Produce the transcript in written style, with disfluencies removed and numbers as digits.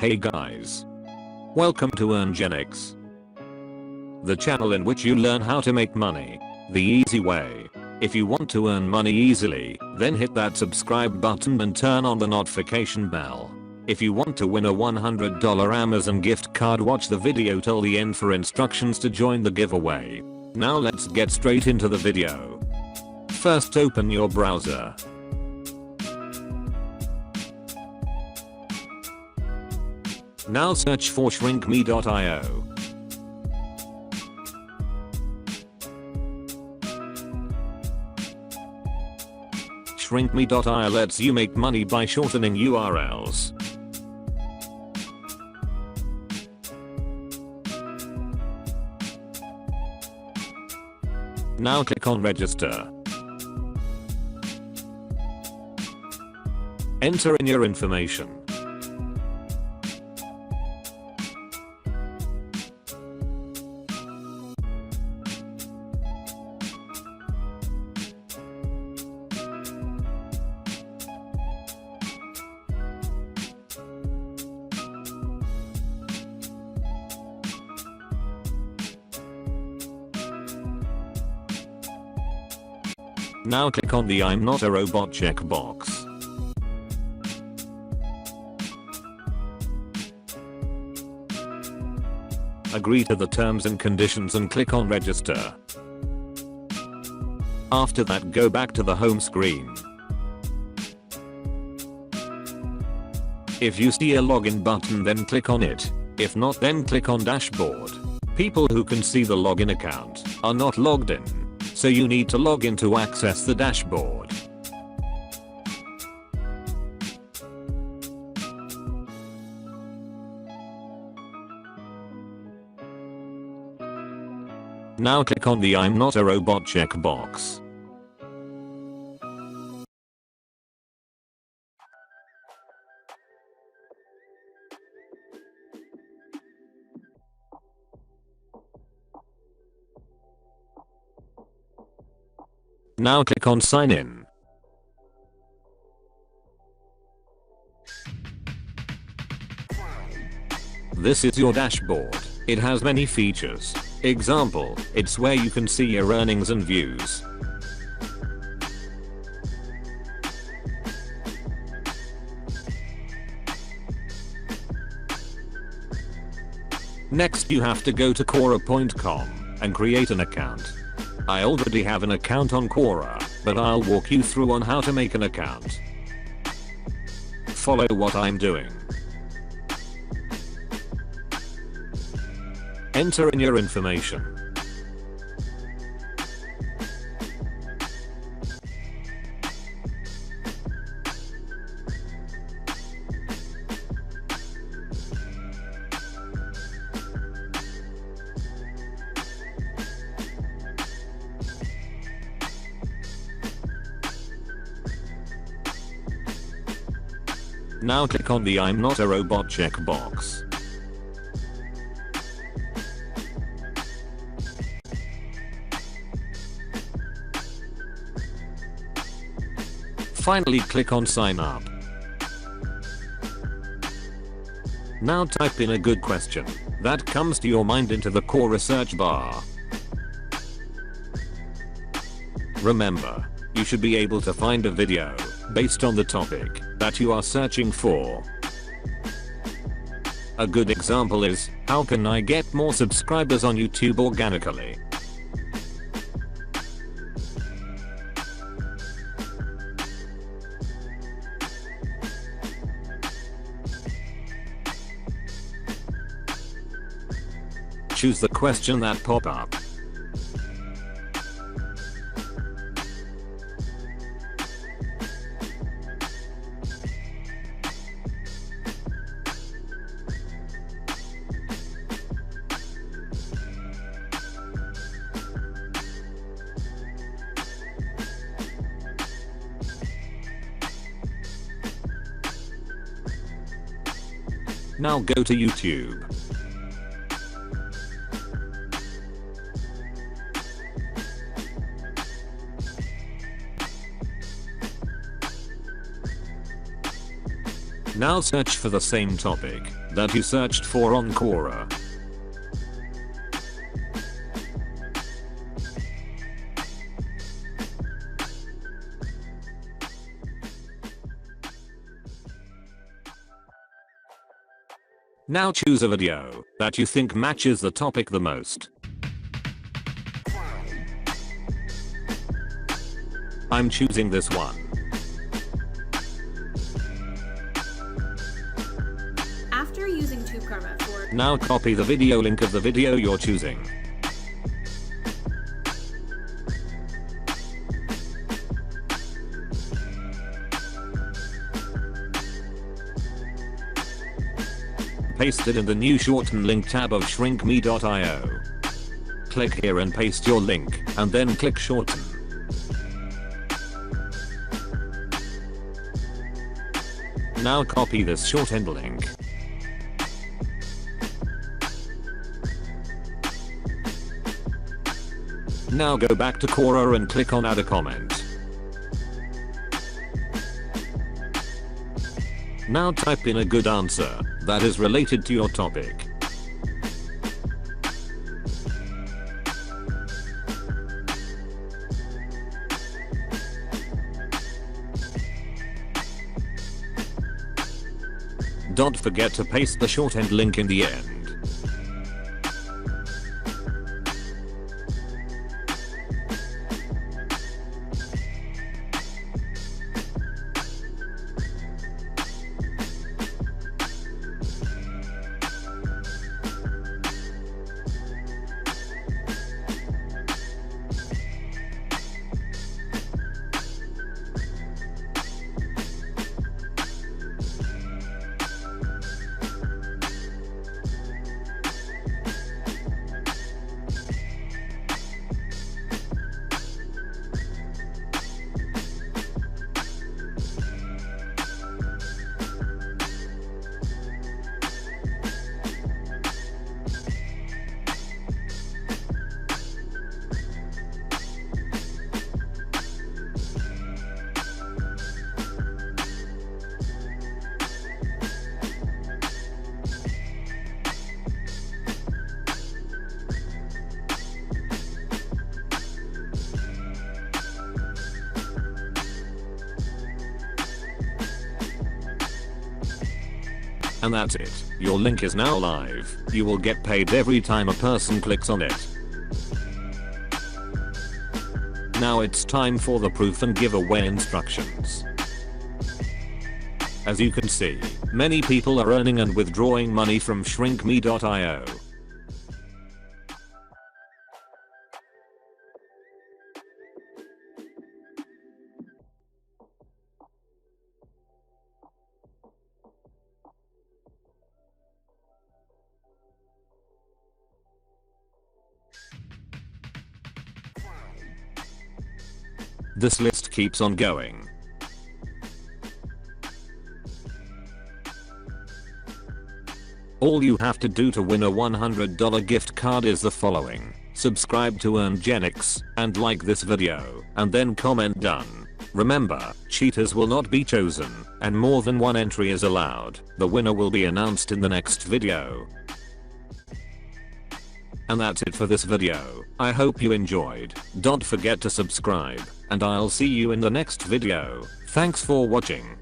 Hey guys. Welcome to Earngenics, the channel in which you learn how to make money the easy way. If you want to earn money easily, then hit that subscribe button and turn on the notification bell. If you want to win a $100 Amazon gift card, watch the video till the end for instructions to join the giveaway. Now let's get straight into the video. First, open your browser. Now search for shrinkme.io. Shrinkme.io lets you make money by shortening URLs. Now click on register. Enter in your information. Now click on the I'm not a robot checkbox. Agree to the terms and conditions and click on register. After that, go back to the home screen. If you see a login button, then click on it. If not, then click on dashboard. People who can see the login account are not logged in, so you need to log in to access the dashboard. Now click on the I'm not a robot checkbox. Now click on sign in. This is your dashboard. It has many features. Example, it's where you can see your earnings and views. Next, you have to go to Quora.com and create an account. I already have an account on Quora, but I'll walk you through on how to make an account. Follow what I'm doing. Enter in your information. Now click on the I'm not a robot checkbox. Finally, click on sign up. Now type in a good question that comes to your mind into the Quora search bar. Remember, you should be able to find a video based on the topic that you are searching for. A good example is, how can I get more subscribers on YouTube organically? Choose the question that pop up. Now go to YouTube. Now search for the same topic that you searched for on Quora. Now choose a video that you think matches the topic the most. I'm choosing this one. After using TubeKarma for... Now copy the video link of the video you're choosing. Paste it in the new shorten link tab of shrinkme.io. Click here and paste your link, and then click shorten. Now copy this shortened link. Now go back to Quora and click on add a comment. Now type in a good answer that is related to your topic. Don't forget to paste the shortened link in the end. And that's it. Your link is now live. You will get paid every time a person clicks on it. Now it's time for the proof and giveaway instructions. As you can see, many people are earning and withdrawing money from shrinkme.io. This list keeps on going. All you have to do to win a $100 gift card is the following: subscribe to Earngenics, and like this video, and then comment done. Remember, cheaters will not be chosen, and more than one entry is allowed. The winner will be announced in the next video. And that's it for this video. I hope you enjoyed. Don't forget to subscribe, and I'll see you in the next video. Thanks for watching.